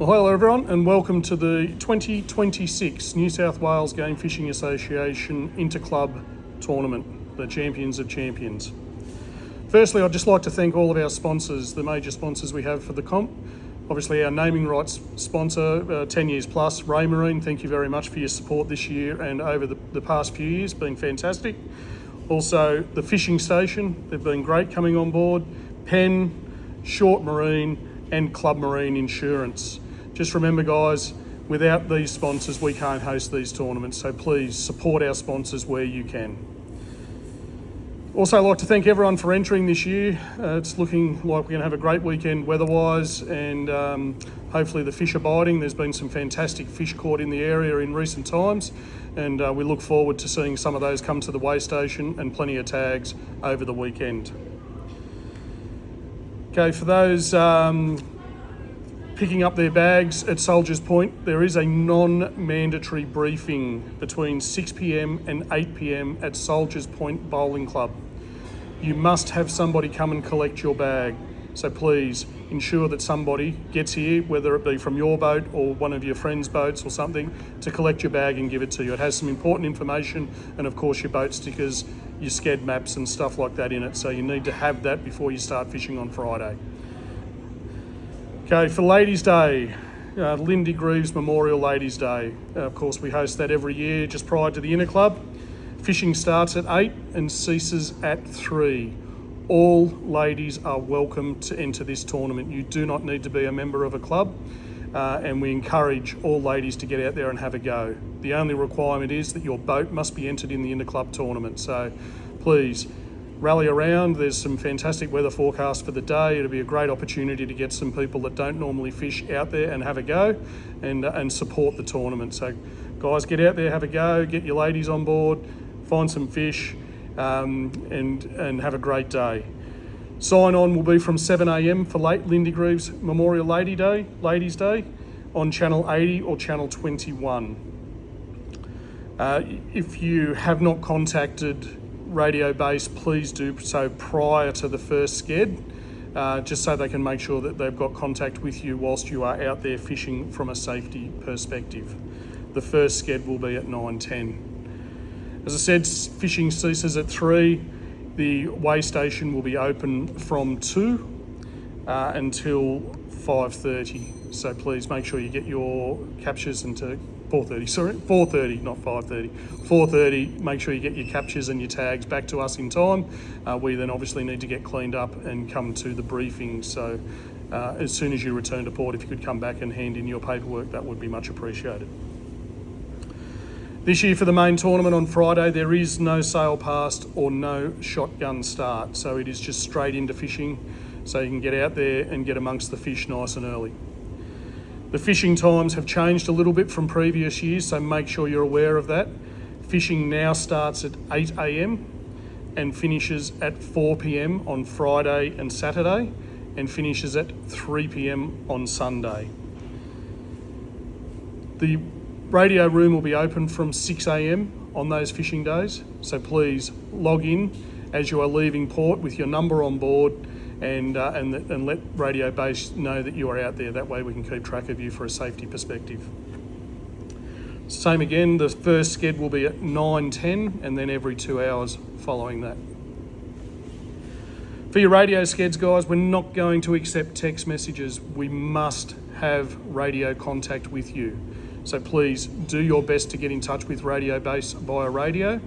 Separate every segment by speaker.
Speaker 1: Well, hello everyone and welcome to the 2026 New South Wales Game Fishing Association Interclub Tournament, the Champions of Champions. Firstly, I'd just like to thank all of our sponsors, the major sponsors we have for the comp. Obviously our naming rights sponsor, 10 years plus, Raymarine, thank you very much for your support this year and over the past few years, been fantastic. Also the fishing station, they've been great coming on board, Penn, Short Marine and Club Marine Insurance. Just remember guys, without these sponsors we can't host these tournaments, so please support our sponsors where you can. Also I'd like to thank everyone for entering this year. It's looking like we're going to have a great weekend weather-wise and hopefully the fish are biting. There's been some fantastic fish caught in the area in recent times and we look forward to seeing some of those come to the weigh station and plenty of tags over the weekend. Okay, for those picking up their bags at Soldiers Point, there is a non-mandatory briefing between 6 p.m. and 8 p.m. at Soldiers Point Bowling Club. You must have somebody come and collect your bag, so please ensure that somebody gets here, whether it be from your boat or one of your friends' boats or something, to collect your bag and give it to you. It has some important information and of course your boat stickers, your SCED maps and stuff like that in it, so you need to have that before you start fishing on Friday. Okay, for Ladies' Day, Lindy Greaves Memorial Ladies' Day. Of course, we host that every year just prior to the Interclub. Fishing starts at 8 and ceases at 3. All ladies are welcome to enter this tournament. You do not need to be a member of a club, and we encourage all ladies to get out there and have a go. The only requirement is that your boat must be entered in the Interclub tournament, so please rally around. There's some fantastic weather forecast for the day. It'll be a great opportunity to get some people that don't normally fish out there and have a go and support the tournament. So guys, get out there, have a go, get your ladies on board, find some fish and have a great day. Sign on will be from 7 a.m. for Lindy Greaves Memorial Ladies' Day on Channel 80 or Channel 21. If you have not contacted Radio Base, please do so prior to the first SCED, just so they can make sure that they've got contact with you whilst you are out there fishing from a safety perspective. The first SCED will be at 9:10. As I said, fishing ceases at 3. The weigh station will be open from 2 until 5:30. So please make sure you get your captures into 4:30, not 5:30. 4:30, make sure you get your captures and your tags back to us in time. We then obviously need to get cleaned up and come to the briefing. So as soon as you return to port, if you could come back and hand in your paperwork, that would be much appreciated. This year for the main tournament on Friday, there is no sail past or no shotgun start. So it is just straight into fishing. So you can get out there and get amongst the fish nice and early. The fishing times have changed a little bit from previous years, so make sure you're aware of that. Fishing now starts at 8 a.m. and finishes at 4 p.m. on Friday and Saturday, and finishes at 3 p.m. on Sunday. The radio room will be open from 6 a.m. on those fishing days, so please log in as you are leaving port with your number on board and let Radio Base know that you are out there. That way we can keep track of you for a safety perspective. Same again, the first SCED will be at 9:10 and then every 2 hours following that. For your radio SCEDs, guys, we're not going to accept text messages. We must have radio contact with you. So please do your best to get in touch with Radio Base via radio.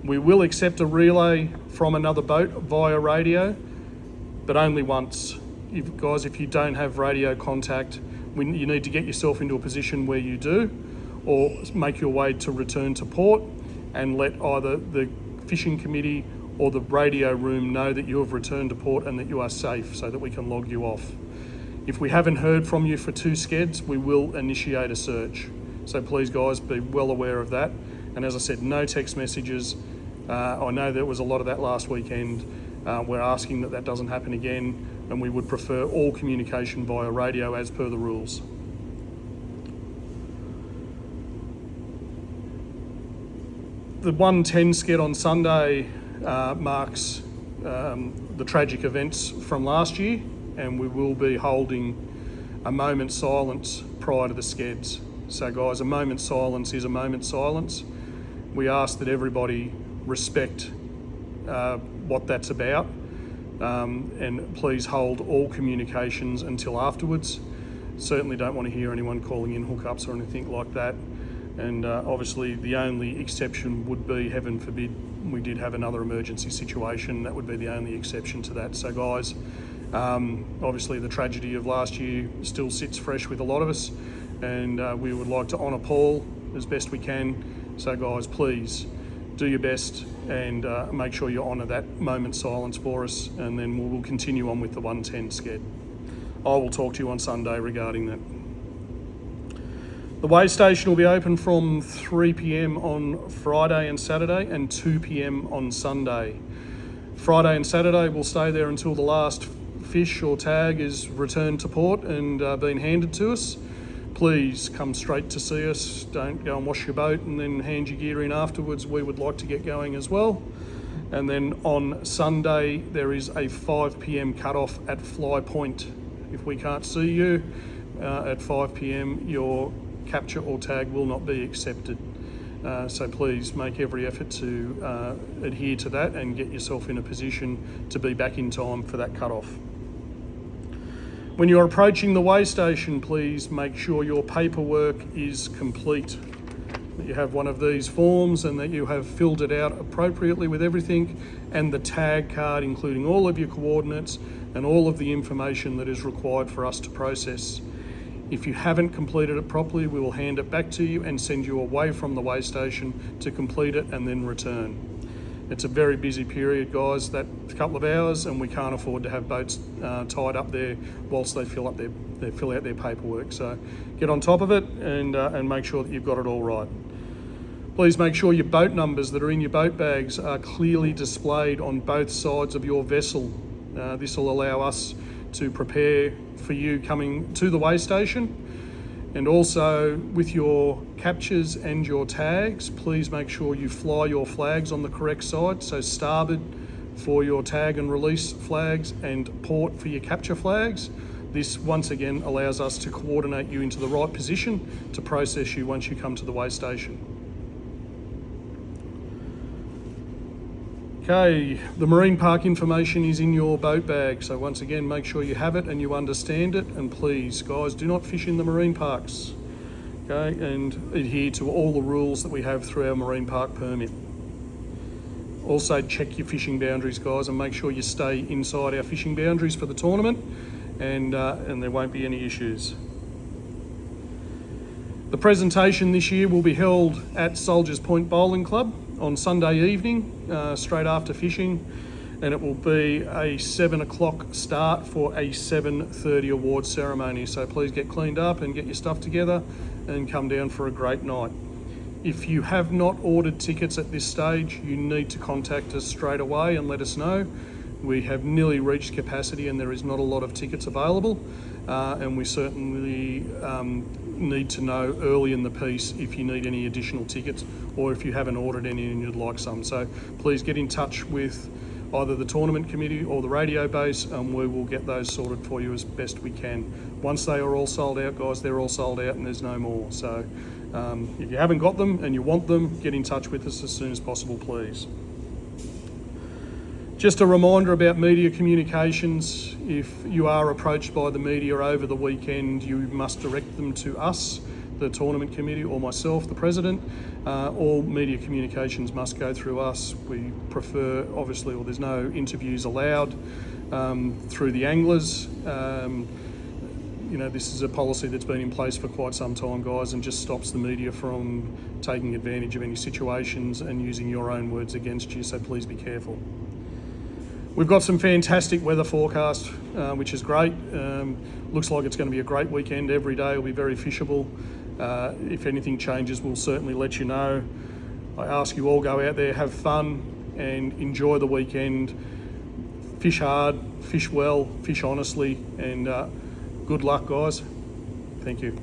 Speaker 1: We will accept a relay from another boat via radio, but only once. If you don't have radio contact, you need to get yourself into a position where you do, or make your way to return to port and let either the fishing committee or the radio room know that you have returned to port and that you are safe so that we can log you off. If we haven't heard from you for 2 SCEDs, we will initiate a search. So please guys, be well aware of that. And as I said, no text messages. I know there was a lot of that last weekend. We're asking that doesn't happen again, and we would prefer all communication via radio as per the rules. The 1:10 SCED on Sunday marks the tragic events from last year, and we will be holding a moment's silence prior to the skeds. So guys, a moment's silence is a moment's silence. We ask that everybody respect what that's about, and please hold all communications until afterwards. Certainly don't want to hear anyone calling in hookups or anything like that. And obviously the only exception would be, heaven forbid, we did have another emergency situation. That would be the only exception to that. So guys, obviously the tragedy of last year still sits fresh with a lot of us, and we would like to honour Paul as best we can. So guys, please do your best and make sure you honour that moment's silence for us, and then we'll continue on with the 110 sked. I will talk to you on Sunday regarding that. The weigh station will be open from 3 p.m. on Friday and Saturday and 2 p.m. on Sunday. Friday and Saturday we'll stay there until the last fish or tag is returned to port and been handed to us. Please come straight to see us. Don't go and wash your boat and then hand your gear in afterwards. We would like to get going as well. And then on Sunday there is a 5 p.m. cut-off at Fly Point. If we can't see you at 5 p.m, your capture or tag will not be accepted. So please make every effort to adhere to that and get yourself in a position to be back in time for that cut-off. When you're approaching the weigh station, please make sure your paperwork is complete, that you have one of these forms and that you have filled it out appropriately with everything, and the tag card including all of your coordinates and all of the information that is required for us to process. If you haven't completed it properly, we will hand it back to you and send you away from the weigh station to complete it and then return. It's a very busy period, guys, that couple of hours, and we can't afford to have boats tied up there whilst they fill out their paperwork. So get on top of it and make sure that you've got it all right. Please make sure your boat numbers that are in your boat bags are clearly displayed on both sides of your vessel. This will allow us to prepare for you coming to the weigh station. And also with your captures and your tags, please make sure you fly your flags on the correct side. So starboard for your tag and release flags and port for your capture flags. This once again allows us to coordinate you into the right position to process you once you come to the weigh station. Okay, the marine park information is in your boat bag, so once again make sure you have it and you understand it, and please guys, do not fish in the marine parks, okay, and adhere to all the rules that we have through our marine park permit. Also check your fishing boundaries, guys, and make sure you stay inside our fishing boundaries for the tournament, and there won't be any issues. The presentation this year will be held at Soldiers Point Bowling Club on Sunday evening, straight after fishing, and it will be a 7 o'clock start for a 7:30 awards ceremony. So please get cleaned up and get your stuff together and come down for a great night. If you have not ordered tickets at this stage, you need to contact us straight away and let us know. We have nearly reached capacity and there is not a lot of tickets available, and we certainly need to know early in the piece if you need any additional tickets or if you haven't ordered any and you'd like some. So please get in touch with either the tournament committee or the radio base, and we will get those sorted for you as best we can. Once they are all sold out, guys, they're all sold out and there's no more. So if you haven't got them and you want them, get in touch with us as soon as possible, please. Just a reminder about media communications. If you are approached by the media over the weekend, you must direct them to us, the tournament committee, or myself, the president. All media communications must go through us. We prefer, obviously, or there's no interviews allowed through the anglers. This is a policy that's been in place for quite some time, guys, and just stops the media from taking advantage of any situations and using your own words against you, so please be careful. We've got some fantastic weather forecast, which is great. Looks like it's going to be a great weekend. Every day will be very fishable. If anything changes, we'll certainly let you know. I ask you all, go out there, have fun and enjoy the weekend. Fish hard, fish well, fish honestly, and good luck, guys. Thank you.